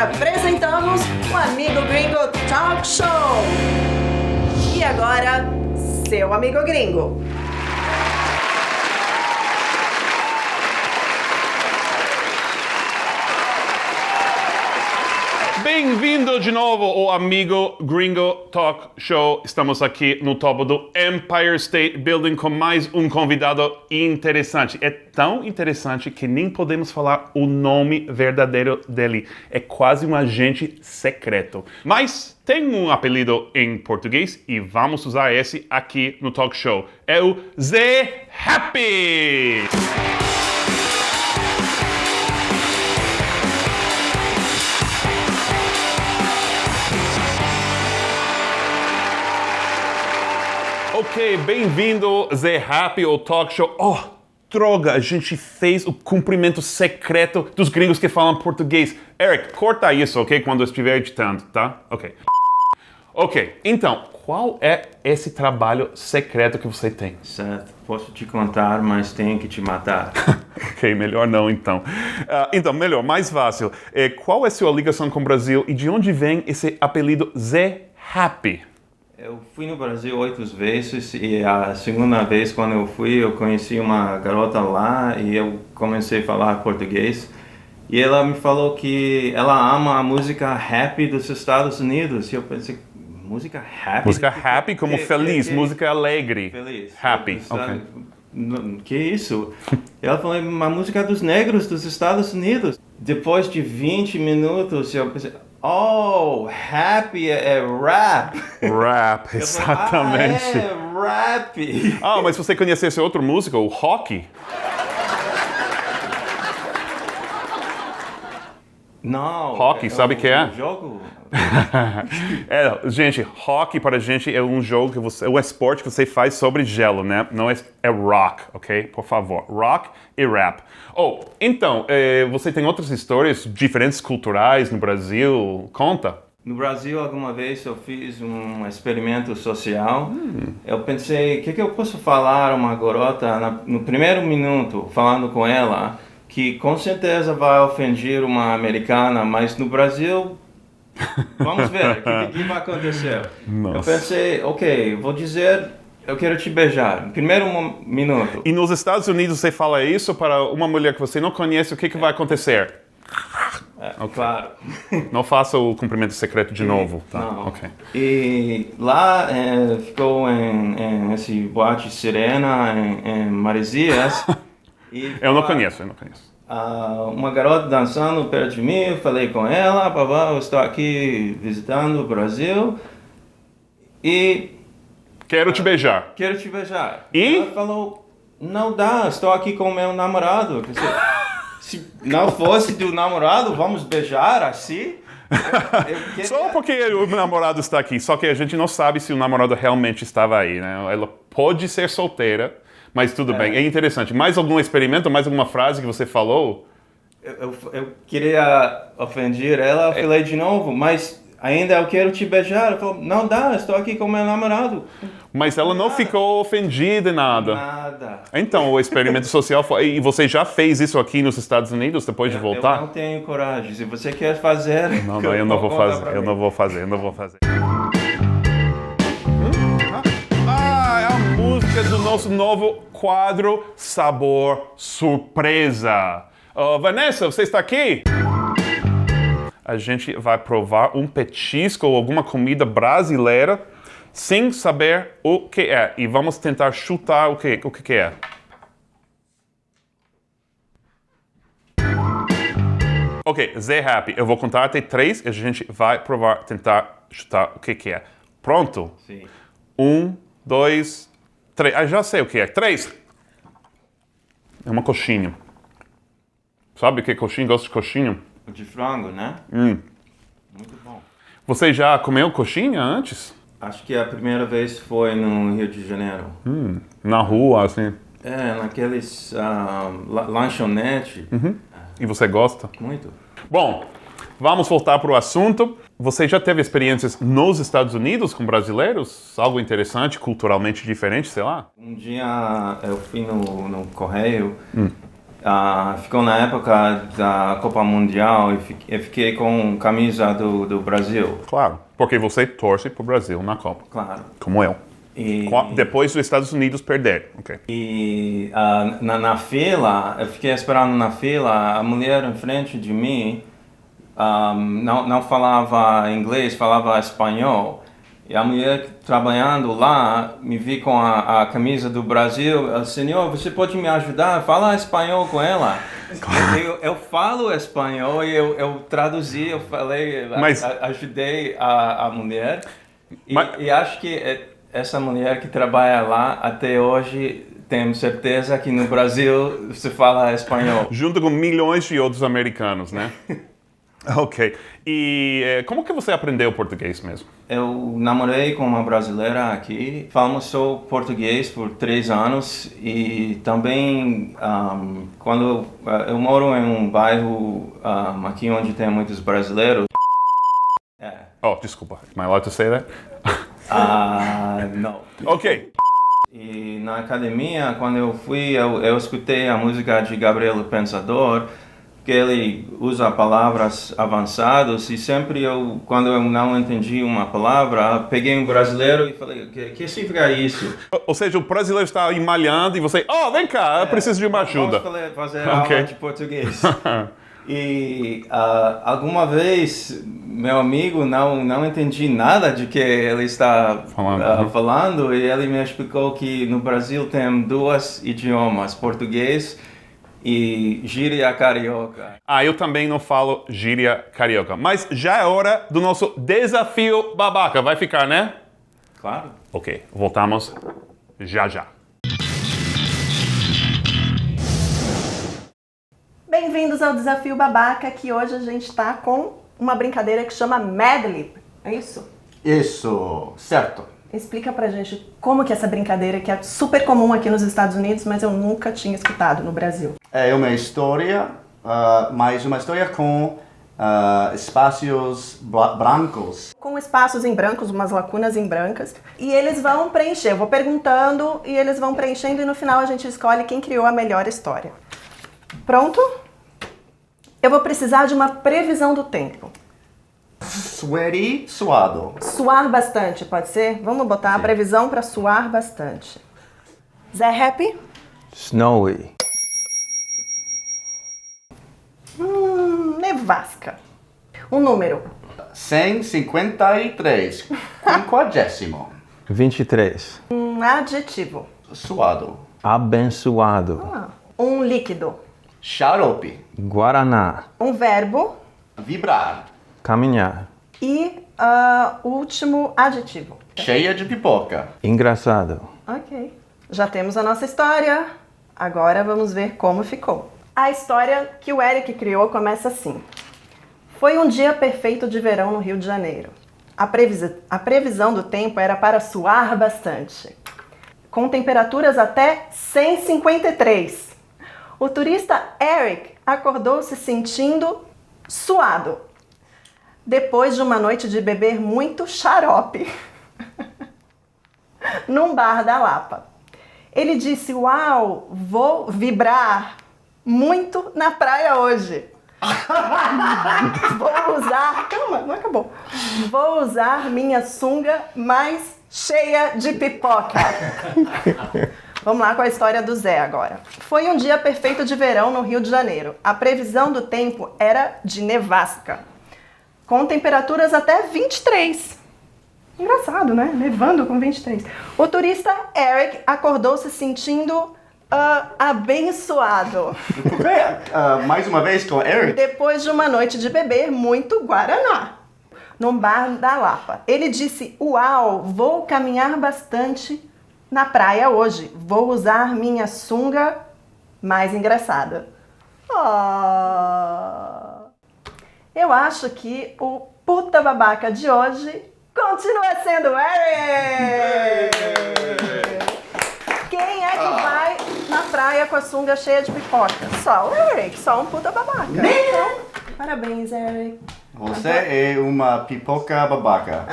apresentamos o Amigo Gringo Talk Show. E agora, seu Amigo Gringo. Bem-vindo de novo ao Amigo Gringo Talk Show. Estamos aqui no topo do Empire State Building com mais um convidado interessante. É tão interessante que nem podemos falar o nome verdadeiro dele. É quase um agente secreto. Mas tem um apelido em português e vamos usar esse aqui no talk show. É o Zé Happy! Ok, bem-vindo, Zé Happy, ao Talk Show. Oh, droga, a gente fez o cumprimento secreto dos gringos que falam português. Eric, corta isso, ok? Quando eu estiver editando, tá? Ok. Ok, então, qual é esse trabalho secreto que você tem? Certo, posso te contar, mas tenho que te matar. Ok, melhor não, então. Então, melhor, mais fácil. Qual é a sua ligação com o Brasil e de onde vem esse apelido Zé Happy? Eu fui no Brasil 8 vezes e a segunda vez quando eu fui, eu conheci uma garota lá e eu comecei a falar português. E ela me falou que ela ama a música happy dos Estados Unidos. E eu pensei, música happy? Música happy como feliz, música alegre. Feliz. Happy, ok. Que isso? Ela falou, uma música dos negros dos Estados Unidos. Depois de 20 minutos, eu pensei, oh, happy é rap. Rap, exatamente. Falei, é rap. Ah, mas você conhece esse outro músico, o Rock? Não. Hockey, sabe o que é? Um jogo? Gente, hockey para a gente é um jogo é um esporte que você faz sobre gelo, né? Não é rock, ok? Por favor, rock e rap. Oh, então, você tem outras histórias diferentes culturais no Brasil? Conta. No Brasil, alguma vez eu fiz um experimento social. Eu pensei, o que eu posso falar a uma garota no primeiro minuto, falando com ela, que com certeza vai ofender uma americana, mas no Brasil, vamos ver, o que vai acontecer? Nossa. Eu pensei, ok, vou dizer, eu quero te beijar, no primeiro minuto. E nos Estados Unidos você fala isso para uma mulher que você não conhece, o que vai acontecer? Okay. Claro. Não faça o cumprimento secreto de novo, tá? Não. Okay. E lá ficou em esse boate Sirena, em Maresias. Eu não conheço. Uma garota dançando perto de mim, eu falei com ela, eu estou aqui visitando o Brasil e... Quero te beijar. Quero te beijar. E? Ela falou, não dá, estou aqui com o meu namorado. Se não fosse do namorado, vamos beijar assim? Só porque o namorado está aqui, só que a gente não sabe se o namorado realmente estava aí, né? Ela pode ser solteira, mas tudo bem, é interessante. Mais algum experimento, mais alguma frase que você falou? Eu queria ofender ela, eu falei de novo, mas ainda eu quero te beijar. Ela falou, não dá, estou aqui com meu namorado. Mas ela não ficou ofendida em nada. Nada. Então, o experimento social foi... E você já fez isso aqui nos Estados Unidos, depois de voltar? Eu não tenho coragem. Se você quer fazer... Não, eu não vou fazer. Eu não vou fazer. É a música do nosso novo quadro Sabor Surpresa. Vanessa, você está aqui? A gente vai provar um petisco ou alguma comida brasileira sem saber o que é. E vamos tentar chutar o que é. Ok, Zé Happy, eu vou contar até 3 e a gente vai provar, tentar chutar o que é. Pronto? Sim. 1, 2, 3. Ah, já sei o que é. 3. É uma coxinha. Sabe o que é coxinha? Gosta de coxinha? De frango, né? Muito bom. Você já comeu coxinha antes? Acho que a primeira vez foi no Rio de Janeiro. Na rua, assim. Naqueles lanchonete. E você gosta? Muito. Bom, vamos voltar para o assunto. Você já teve experiências nos Estados Unidos com brasileiros? Algo interessante, culturalmente diferente, sei lá? Um dia eu fui no correio ficou na época da Copa Mundial e eu fiquei com camisa do Brasil. Claro, porque você torce pro Brasil na Copa. Claro. Como eu. E, Depois dos Estados Unidos perder. Ok. e na fila, eu fiquei esperando na fila, a mulher em frente de mim não falava inglês, falava espanhol. E a mulher trabalhando lá me vi com a camisa do Brasil. Ela, senhor, você pode me ajudar? Fala espanhol com ela. Eu falo espanhol e eu traduzi, eu falei, ajudei a mulher. E acho que essa mulher que trabalha lá até hoje, tenho certeza que no Brasil se fala espanhol. Junto com milhões de outros americanos, né? Ok. E como que você aprendeu português mesmo? Eu namorei com uma brasileira aqui, falamos só português por 3 anos e também quando eu moro em um bairro aqui onde tem muitos brasileiros. Oh, desculpa. Am I allowed to say that? Não. Ok. E na academia, quando eu fui, eu escutei a música de Gabriel o Pensador, que ele usa palavras avançadas e sempre quando eu não entendi uma palavra, peguei um brasileiro e falei, o que significa isso? Ou seja, o brasileiro está aí malhando e você, vem cá, eu preciso de uma ajuda. Vamos fazer aula de português. E alguma vez, meu amigo não entendi nada de que ele está falando e ele me explicou que no Brasil tem 2 idiomas, português e gíria carioca. Eu também não falo gíria carioca. Mas já é hora do nosso desafio babaca. Vai ficar, né? Claro. Ok, voltamos já. Bem-vindos ao Desafio Babaca, que hoje a gente está com uma brincadeira que chama Mad Lib. É isso? Isso, certo. Explica pra gente como que é essa brincadeira, que é super comum aqui nos Estados Unidos, mas eu nunca tinha escutado no Brasil. É uma história, mas uma história com espaços brancos. Com espaços em brancos, umas lacunas em brancas. E eles vão preencher. Eu vou perguntando e eles vão preenchendo e no final a gente escolhe quem criou a melhor história. Pronto? Eu vou precisar de uma previsão do tempo. Sweaty, suado. Suar bastante, pode ser? Vamos botar a previsão para suar bastante. Zé Happy? Snowy. Nevasca. Um número. 153. 50. 23. Um adjetivo. Suado. Abençoado. Um líquido. Xarope. Guaraná. Um verbo. Vibrar. Caminhar. E último adjetivo. Cheia de pipoca. Engraçado. Ok. Já temos a nossa história. Agora vamos ver como ficou. A história que o Eric criou começa assim. Foi um dia perfeito de verão no Rio de Janeiro. A previsão do tempo era para suar bastante, com temperaturas até 153. O turista Eric acordou se sentindo suado, depois de uma noite de beber muito xarope num bar da Lapa. Ele disse, uau, vou vibrar muito na praia hoje. Vou usar... Calma, não acabou. Vou usar minha sunga mais cheia de pipoca. Vamos lá com a história do Zé agora. Foi um dia perfeito de verão no Rio de Janeiro. A previsão do tempo era de nevasca, com temperaturas até 23. Engraçado, né? Nevando com 23. O turista Eric acordou se sentindo abençoado. Mais uma vez com Eric. Depois de uma noite de beber muito guaraná, num bar da Lapa. Ele disse, uau, vou caminhar bastante na praia hoje. Vou usar minha sunga mais engraçada. Eu acho que o puta babaca de hoje continua sendo Eric! Quem é que vai na praia com a sunga cheia de pipoca? Só o Eric, só um puta babaca. Então, parabéns, Eric. Você é uma pipoca babaca.